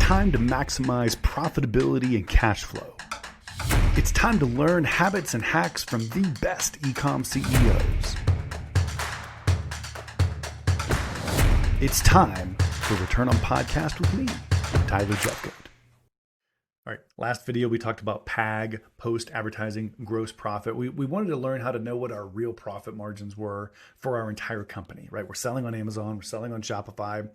time to maximize profitability and cash flow. It's time to learn habits and hacks from the best e-com CEOs. It's time for Return on Podcast with me, Tyler Jefcoat. All right, last video we talked about PAG, post-advertising gross profit. We wanted to learn how to know what our real profit margins were for our entire company, right? We're selling on Amazon, we're selling on Shopify.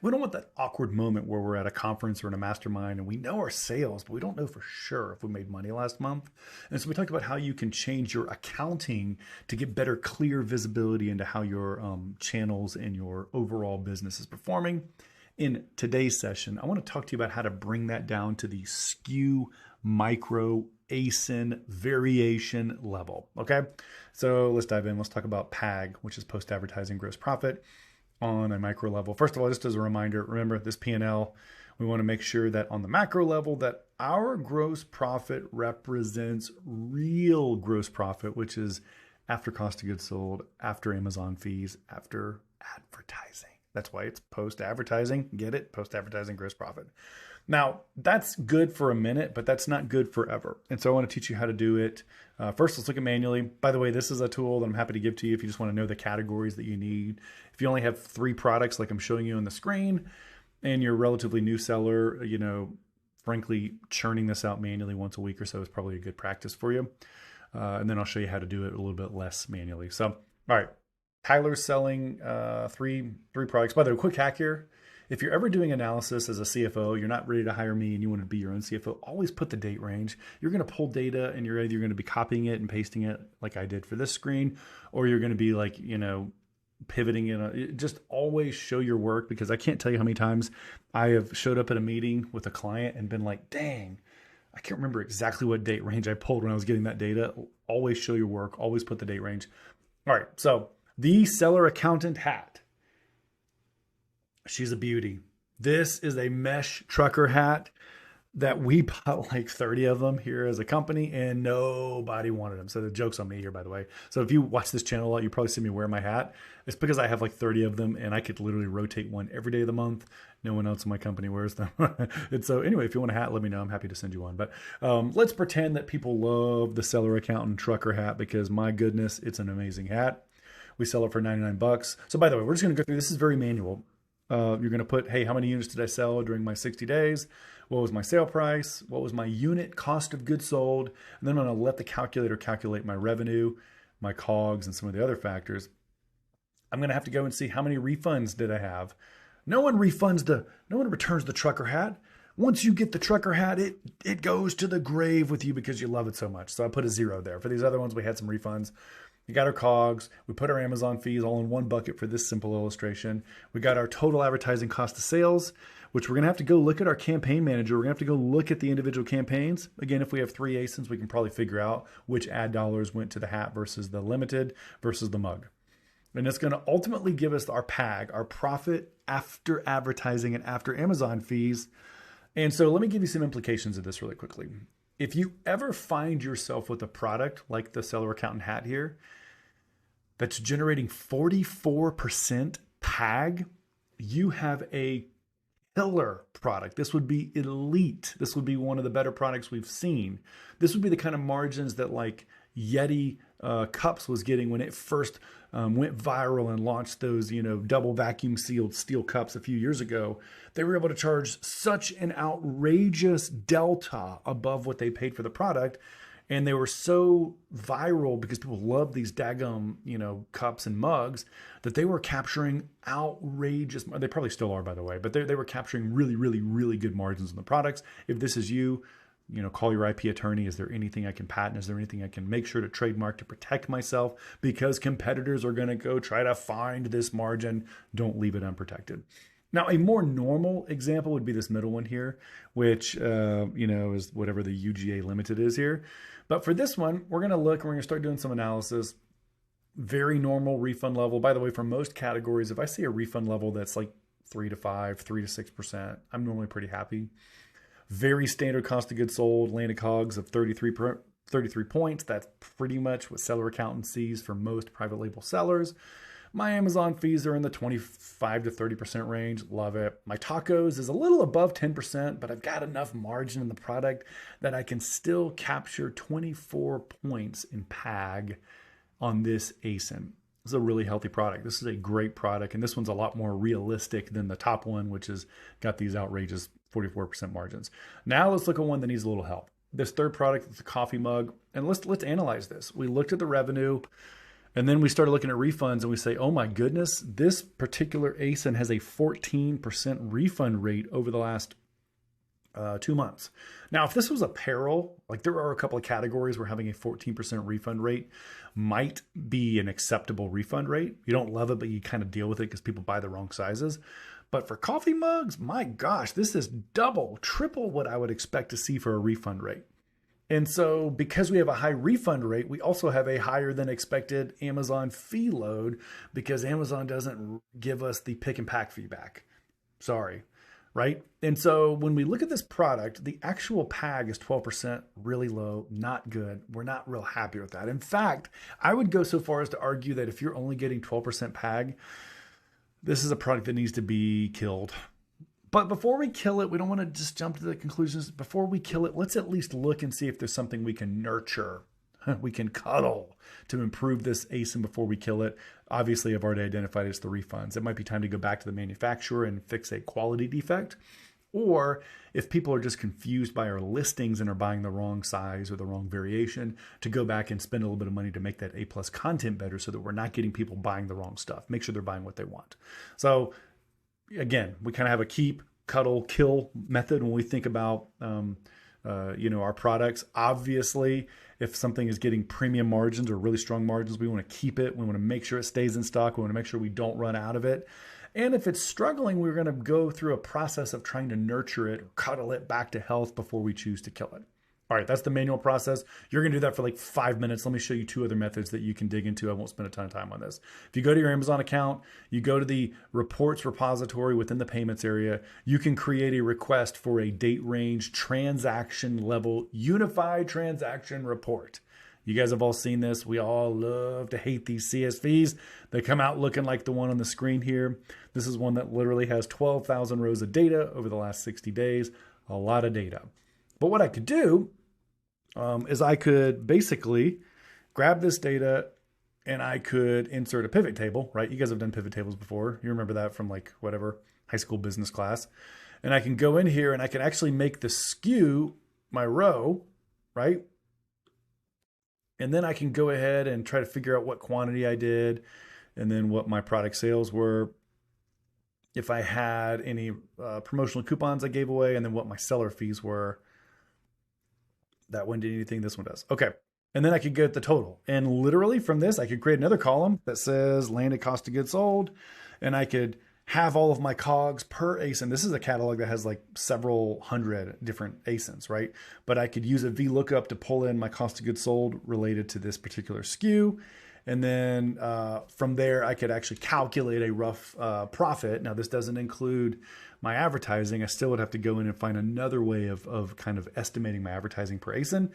We don't want that awkward moment where we're at a conference or in a mastermind and we know our sales, but we don't know for sure if we made money last month. And so we talked about how you can change your accounting to get better, clear visibility into how your channels and your overall business is performing. In today's session, I want to talk to you about how to bring that down to the SKU, micro, ASIN, variation level. Okay, so let's dive in. Let's talk about PAG, which is post-advertising gross profit on a micro level. First of all, just as a reminder, remember this P&L, we want to make sure that on the macro level that our gross profit represents real gross profit, which is after cost of goods sold, after Amazon fees, after advertising. That's why it's post-advertising. Get it? Post-advertising gross profit. Now, that's good for a minute, but that's not good forever. And so I want to teach you how to do it. First, let's look at manually. By the way, this is a tool that I'm happy to give to you if you just want to know the categories that you need. If you only have 3 products like I'm showing you on the screen and you're a relatively new seller, frankly, churning this out manually once a week or so is probably a good practice for you. And then I'll show you how to do it a little bit less manually. So, all right. Tyler's selling three products. By the way, quick hack here. If you're ever doing analysis as a CFO, you're not ready to hire me and you want to be your own CFO, always put the date range. You're going to pull data and you're either going to be copying it and pasting it like I did for this screen, or you're going to be like, pivoting it. Just always show your work, because I can't tell you how many times I have showed up at a meeting with a client and been like, dang, I can't remember exactly what date range I pulled when I was getting that data. Always show your work. Always put the date range. All right. So the seller accountant hat. She's a beauty. This is a mesh trucker hat that we bought like 30 of them here as a company and nobody wanted them. So the joke's on me here, by the way. So if you watch this channel a lot, you probably see me wear my hat. It's because I have like 30 of them and I could literally rotate one every day of the month. No one else in my company wears them. And so anyway, if you want a hat, let me know. I'm happy to send you one. But let's pretend that people love the seller accountant trucker hat, because my goodness, it's an amazing hat. We sell it for 99 bucks. So by the way, we're just going to go through. This is very manual. You're going to put, hey, how many units did I sell during my 60 days? What was my sale price? What was my unit cost of goods sold? And then I'm going to let the calculator calculate my revenue, my COGS, and some of the other factors. I'm going to have to go and see how many refunds did I have. No one returns the trucker hat. Once you get the trucker hat, it goes to the grave with you because you love it so much. So I put a 0 there. For these other ones, we had some refunds. We got our COGS. We put our Amazon fees all in one bucket for this simple illustration. We got our total advertising cost of sales, which we're going to have to go look at our campaign manager. We're going to have to go look at the individual campaigns. Again, if we have 3 ASINs, we can probably figure out which ad dollars went to the hat versus the limited versus the mug. And it's going to ultimately give us our PAG, our profit after advertising and after Amazon fees. And so let me give you some implications of this really quickly. If you ever find yourself with a product like the seller accountant hat here, that's generating 44% PAG, you have a killer product. This would be elite. This would be one of the better products we've seen. This would be the kind of margins that like Yeti cups was getting when it first went viral and launched those, double vacuum sealed steel cups a few years ago. They were able to charge such an outrageous delta above what they paid for the product. And they were so viral because people love these daggum, cups and mugs, that they were capturing outrageous, they probably still are, by the way, but they were capturing really, really, really good margins on the products. If this is you, call your IP attorney. Is there anything I can patent? Is there anything I can make sure to trademark to protect myself? Because competitors are going to go try to find this margin. Don't leave it unprotected. Now, a more normal example would be this middle one here, which, is whatever the UGA limited is here. But for this one, we're going to start doing some analysis. Very normal refund level. By the way, for most categories, if I see a refund level that's like 3 to 5, 3 to 6%, I'm normally pretty happy. Very standard cost of goods sold, landed COGS of 33 points. That's pretty much what seller accountant sees for most private label sellers. My Amazon fees are in the 25 to 30% range. Love it. My tacos is a little above 10%, but I've got enough margin in the product that I can still capture 24 points in PAG on this ASIN. This is a really healthy product. This is a great product, and this one's a lot more realistic than the top one, which has got these outrageous 44% margins. Now let's look at one that needs a little help. This third product is a coffee mug, and let's analyze this. We looked at the revenue, and then we started looking at refunds, and we say, oh my goodness, this particular ASIN has a 14% refund rate over the last 2 months. Now, if this was apparel, like there are a couple of categories where having a 14% refund rate might be an acceptable refund rate. You don't love it, but you kind of deal with it because people buy the wrong sizes. But for coffee mugs, my gosh, this is double, triple what I would expect to see for a refund rate. And so because we have a high refund rate, we also have a higher than expected Amazon fee load because Amazon doesn't give us the pick and pack fee back. Sorry. Right? And so when we look at this product, the actual PAG is 12%, really low, not good. We're not real happy with that. In fact, I would go so far as to argue that if you're only getting 12% PAG, this is a product that needs to be killed. But before we kill it, we don't want to just jump to the conclusions. Before we kill it, let's at least look and see if there's something we can nurture, we can cuddle to improve this ASIN before we kill it. Obviously, I've already identified it's the refunds. It might be time to go back to the manufacturer and fix a quality defect. Or if people are just confused by our listings and are buying the wrong size or the wrong variation, to go back and spend a little bit of money to make that A+ content better so that we're not getting people buying the wrong stuff. Make sure they're buying what they want. So again, we kind of have a keep, cuddle, kill method when we think about our products. Obviously, if something is getting premium margins or really strong margins, we want to keep it. We want to make sure it stays in stock. We want to make sure we don't run out of it. And if it's struggling, we're going to go through a process of trying to nurture it, or cuddle it back to health before we choose to kill it. All right, that's the manual process. You're going to do that for like 5 minutes. Let me show you 2 other methods that you can dig into. I won't spend a ton of time on this. If you go to your Amazon account, you go to the reports repository within the payments area, you can create a request for a date range transaction level unified transaction report. You guys have all seen this. We all love to hate these CSVs. They come out looking like the one on the screen here. This is one that literally has 12,000 rows of data over the last 60 days. A lot of data. But what I could do is I could basically grab this data and I could insert a pivot table, right? You guys have done pivot tables before. You remember that from like whatever, high school business class. And I can go in here and I can actually make the SKU my row, right? And then I can go ahead and try to figure out what quantity I did and then what my product sales were. If I had any promotional coupons I gave away and then what my seller fees were. That one did anything, this one does. Okay. And then I could get the total. And literally from this, I could create another column that says landed cost of goods sold. And I could have all of my COGS per ASIN. This is a catalog that has like several hundred different ASINs, right? But I could use a VLOOKUP to pull in my cost of goods sold related to this particular SKU. And then from there, I could actually calculate a rough profit. Now, this doesn't include my advertising. I still would have to go in and find another way of kind of estimating my advertising per ASIN.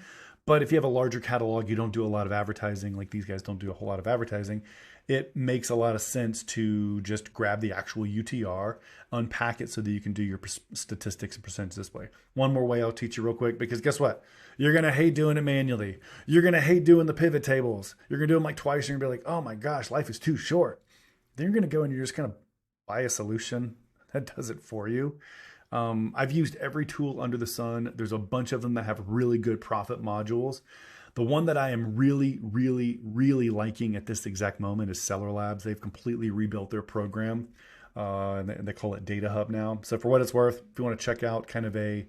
But if you have a larger catalog, you don't do a lot of advertising, like these guys don't do a whole lot of advertising, it makes a lot of sense to just grab the actual UTR, unpack it so that you can do your statistics and percentage display. One more way I'll teach you real quick, because guess what? You're going to hate doing it manually. You're going to hate doing the pivot tables. You're going to do them like twice. You're going to be like, oh my gosh, life is too short. Then you're going to go and you're just going to buy a solution that does it for you. I've used every tool under the sun. There's a bunch of them that have really good profit modules. The one that I am really, really, really liking at this exact moment is Seller Labs. They've completely rebuilt their program, and they call it Data Hub now. So for what it's worth, if you want to check out kind of a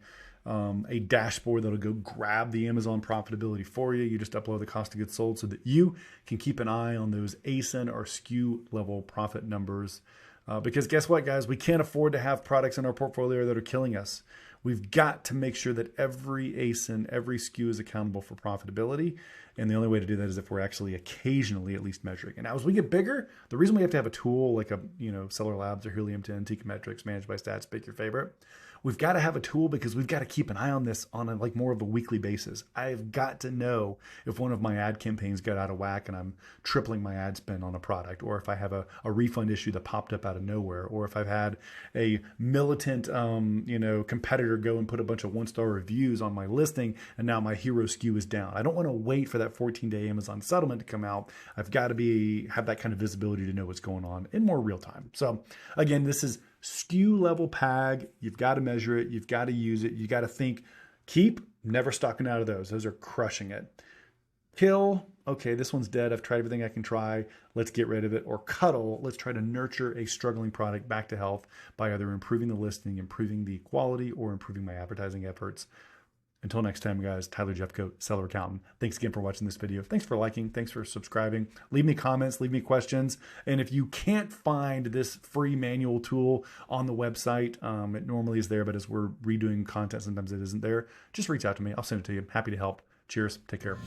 dashboard that'll go grab the Amazon profitability for you, you just upload the cost of goods sold so that you can keep an eye on those ASIN or SKU level profit numbers. Because guess what, guys? We can't afford to have products in our portfolio that are killing us. We've got to make sure that every ASIN, every SKU is accountable for profitability. And the only way to do that is if we're actually occasionally at least measuring. And now as we get bigger, the reason we have to have a tool like Seller Labs or Helium 10, Metrics, Managed by Stats, pick your favorite. we've got to have a tool because we've got to keep an eye on this on a, like more of a weekly basis. I've got to know if one of my ad campaigns got out of whack and I'm tripling my ad spend on a product, or if I have a refund issue that popped up out of nowhere, or if I've had a militant, competitor go and put a bunch of 1-star reviews on my listing and now my hero SKU is down. I don't want to wait for that 14-day Amazon settlement to come out. I've got to have that kind of visibility to know what's going on in more real time. So again, this is SKU level PAG. You've got to measure it. You've got to use it. You got to think, keep, never stocking out of those. Those are crushing it. Kill, okay, this one's dead. I've tried everything I can try. Let's get rid of it. Or cuddle, let's try to nurture a struggling product back to health by either improving the listing, improving the quality, or improving my advertising efforts. Until next time, guys, Tyler Jefcoat, Seller Accountant. Thanks again for watching this video. Thanks for liking. Thanks for subscribing. Leave me comments, leave me questions. And if you can't find this free manual tool on the website, it normally is there, but as we're redoing content, sometimes it isn't there. Just reach out to me. I'll send it to you. Happy to help. Cheers. Take care.